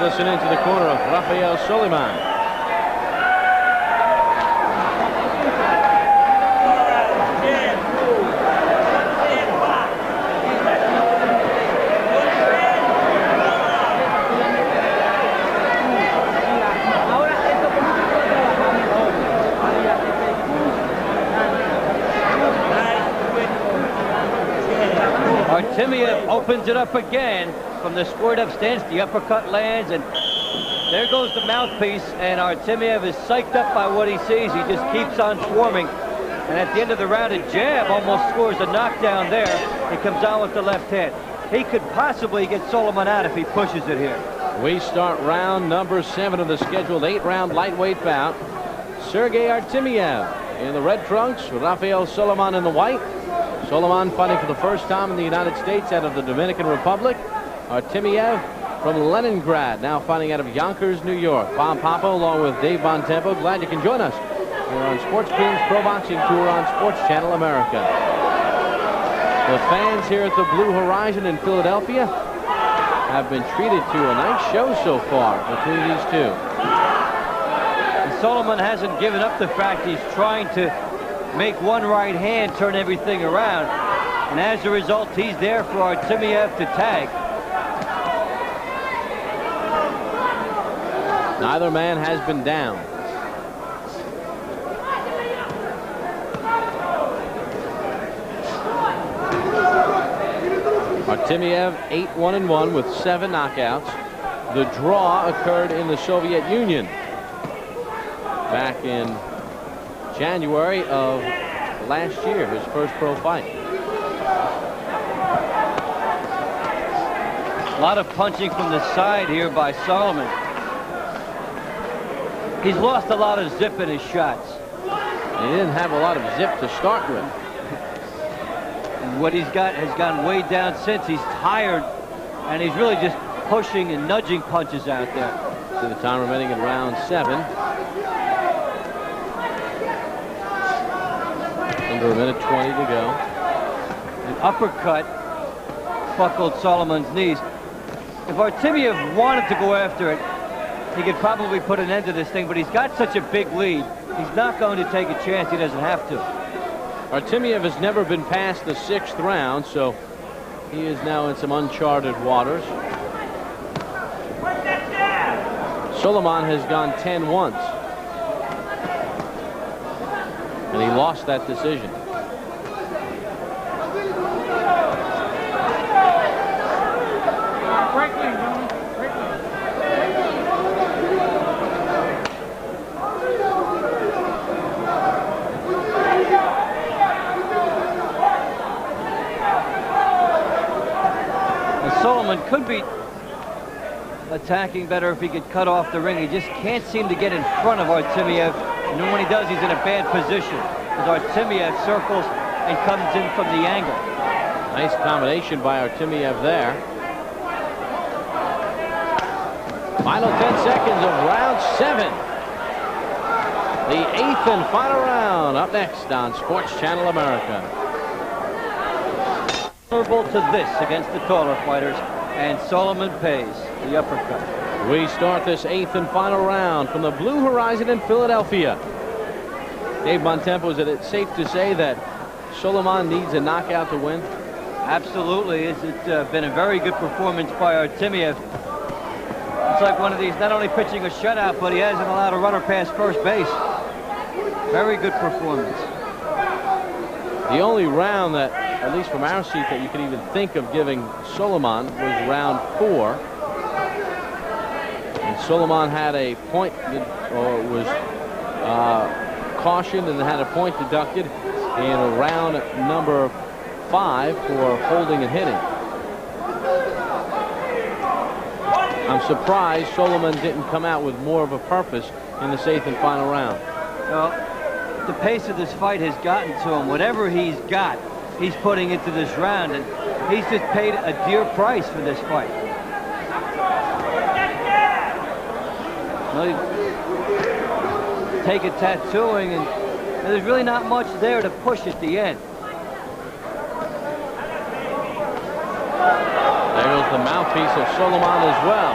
listen into the corner of Rafael Soliman. Artemiev opens it up again from the squared up stance. The uppercut lands, and there goes the mouthpiece, and Artemiev is psyched up by what he sees. He just keeps on swarming, and at the end of the round, a jab almost scores a knockdown there. He comes on with the left hand. He could possibly get Soliman out if he pushes it here. We start round number 7 of the scheduled 8-round lightweight bout. Sergei Artemiev in the red trunks, Rafael Soliman in the white. Soliman fighting for the first time in the United States out of the Dominican Republic. Artemiev from Leningrad, now fighting out of Yonkers, New York. Bob Papa along with Dave Bontempo. Glad you can join us here on Sports King's Pro Boxing Tour on Sports Channel America. The fans here at the Blue Horizon in Philadelphia have been treated to a nice show so far between these two. And Soliman hasn't given up the fact he's trying to make one right hand turn everything around, and as a result he's there for Artemiev to tag. Neither man has been down. Artemiev 8-1-1 with 7 knockouts. The draw occurred in the Soviet Union back in January of last year, his first pro fight. A lot of punching from the side here by Soliman. He's lost a lot of zip in his shots. He didn't have a lot of zip to start with. And what he's got has gone way down since. He's tired, and he's really just pushing and nudging punches out there. To the time remaining in round 7. Under a minute 20 to go. An uppercut buckled Soliman's knees. If Artemiev wanted to go after it, he could probably put an end to this thing, but he's got such a big lead, he's not going to take a chance. He doesn't have to. Artemiev has never been past the 6th round, so he is now in some uncharted waters. Soliman has gone 10 once, and he lost that decision. Soliman could be attacking better if he could cut off the ring. He just can't seem to get in front of Artemiev, and then when he does, he's in a bad position as Artemiev circles and comes in from the angle. Nice combination by Artemiev there. Final 10 seconds of round 7. The 8th and final round up next on Sports Channel America. To this against the taller fighters, and Soliman pays the uppercut. We start this 8th and final round from the Blue Horizon in Philadelphia. Dave Bontempo, is it safe to say that Soliman needs a knockout to win? Absolutely. It's been a very good performance by Artemiev. It's like one of these, not only pitching a shutout, but he hasn't allowed a runner past first base. Very good performance. The only round that, at least from our seat, that you could even think of giving Soliman was round 4. And Soliman had a point, or was cautioned and had a point deducted in round number 5 for holding and hitting. I'm surprised Soliman didn't come out with more of a purpose in this 8th and final round. Well, the pace of this fight has gotten to him. Whatever he's got, he's putting into this round, and he's just paid a dear price for this fight. Well, take a tattooing, and there's really not much there to push at the end. There goes the mouthpiece of Soliman as well.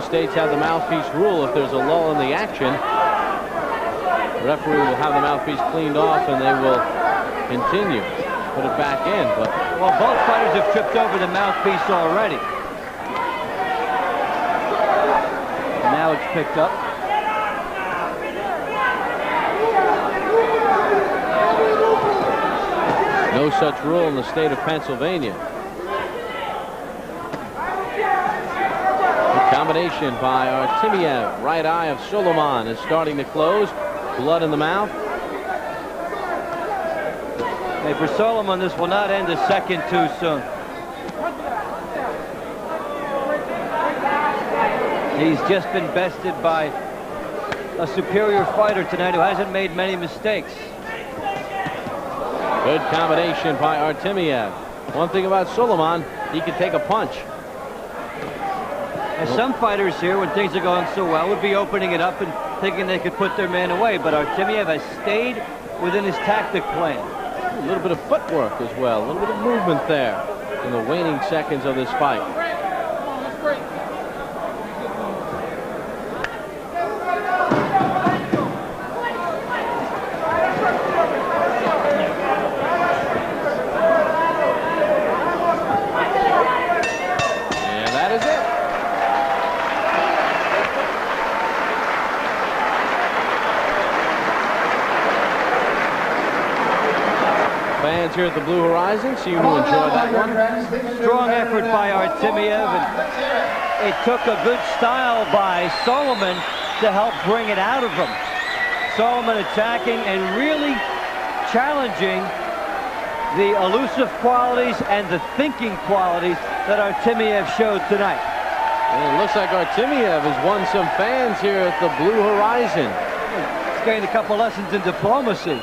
States have the mouthpiece rule. If there's a lull in the action, the referee will have the mouthpiece cleaned off and they will continue. Put it back in. But well, both fighters have tripped over the mouthpiece already. Now it's picked up. No such rule in the state of Pennsylvania. The combination by Artemiev. Right eye of Soliman is starting to close. Blood in the mouth. Hey, for Soliman, this will not end a second too soon. He's just been bested by a superior fighter tonight who hasn't made many mistakes. Good combination by Artemiev. One thing about Soliman, he can take a punch. And some fighters here, when things are going so well, would be opening it up and thinking they could put their man away. But Artemiev has stayed within his tactic plan. A little bit of footwork as well. A little bit of movement there in the waning seconds of this fight. Here at the Blue Horizon, so you will enjoy that one. Strong effort by Artemiev, and it took a good style by Soliman to help bring it out of him. Soliman attacking and really challenging the elusive qualities and the thinking qualities that Artemiev showed tonight. And it looks like Artemiev has won some fans here at the Blue Horizon. He's gained a couple lessons in diplomacy.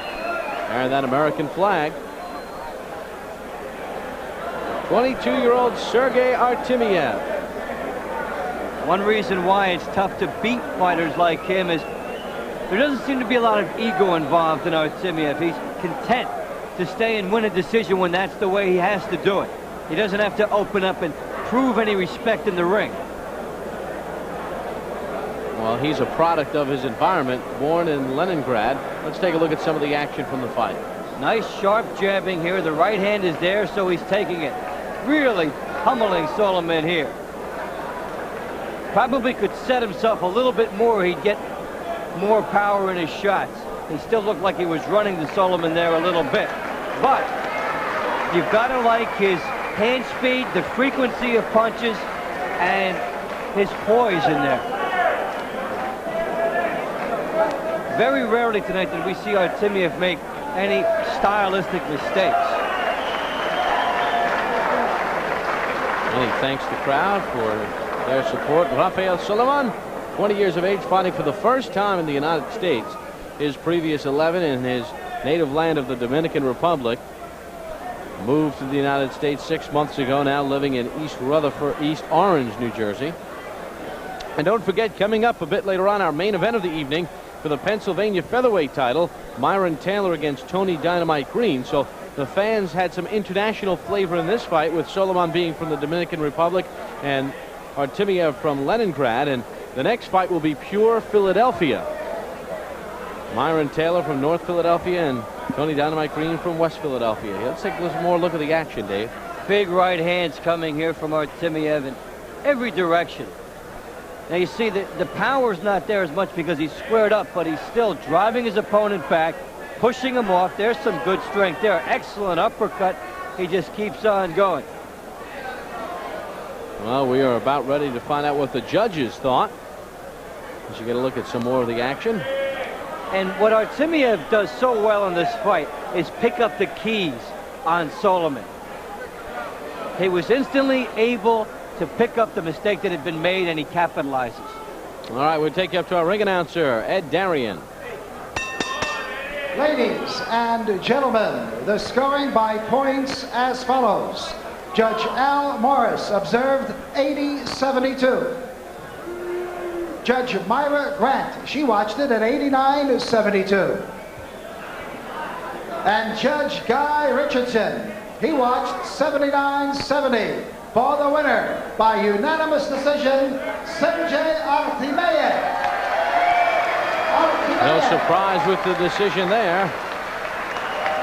And that American flag. 22-year-old Sergei Artemiev. One reason why it's tough to beat fighters like him is there doesn't seem to be a lot of ego involved in Artemiev. He's content to stay and win a decision when that's the way he has to do it. He doesn't have to open up and prove any respect in the ring. Well, he's a product of his environment, born in Leningrad. Let's take a look at some of the action from the fight. Nice sharp jabbing here. The right hand is there, so he's taking it. Really pummeling Soliman here. Probably could set himself a little bit more. He'd get more power in his shots. He still looked like he was running to Soliman there a little bit. But you've got to like his hand speed, the frequency of punches, and his poise in there. Very rarely tonight did we see Artemiev make any stylistic mistakes. And he thanks the crowd for their support. Rafael Soliman, 20 years of age, fighting for the first time in the United States. His previous 11 in his native land of the Dominican Republic. Moved to the United States 6 months ago, now living in East Rutherford, East Orange, New Jersey. And don't forget, coming up a bit later on, our main event of the evening for the Pennsylvania featherweight title, Myron Taylor against Tony Dynamite Green. So the fans had some international flavor in this fight, with Soliman being from the Dominican Republic and Artemiev from Leningrad. And the next fight will be pure Philadelphia. Myron Taylor from North Philadelphia and Tony Dynamite Green from West Philadelphia. Let's take a little more look at the action, Dave. Big right hands coming here from Artemiev in every direction. Now you see that the power's not there as much because he's squared up, but he's still driving his opponent back, pushing him off. There's some good strength there. Excellent uppercut. He just keeps on going. Well, we are about ready to find out what the judges thought, as you get a look at some more of the action. And what Artemiev does so well in this fight is pick up the keys on Soliman. He was instantly able to pick up the mistake that had been made, and he capitalizes. All right, we'll take you up to our ring announcer, Ed Darian. Ladies and gentlemen, the scoring by points as follows. Judge Al Morris observed 80-72. Judge Myra Grant, she watched it at 89-72. And Judge Guy Richardson, he watched 79-70. For the winner, by unanimous decision, Sergei Artemiev. No surprise with the decision there.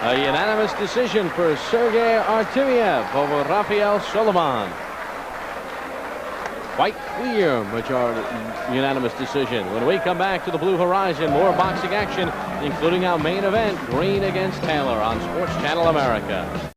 A unanimous decision for Sergei Artemiev over Rafael Soliman. Quite clear majority unanimous decision. When we come back to the Blue Horizon, more boxing action, including our main event, Green against Taylor on Sports Channel America.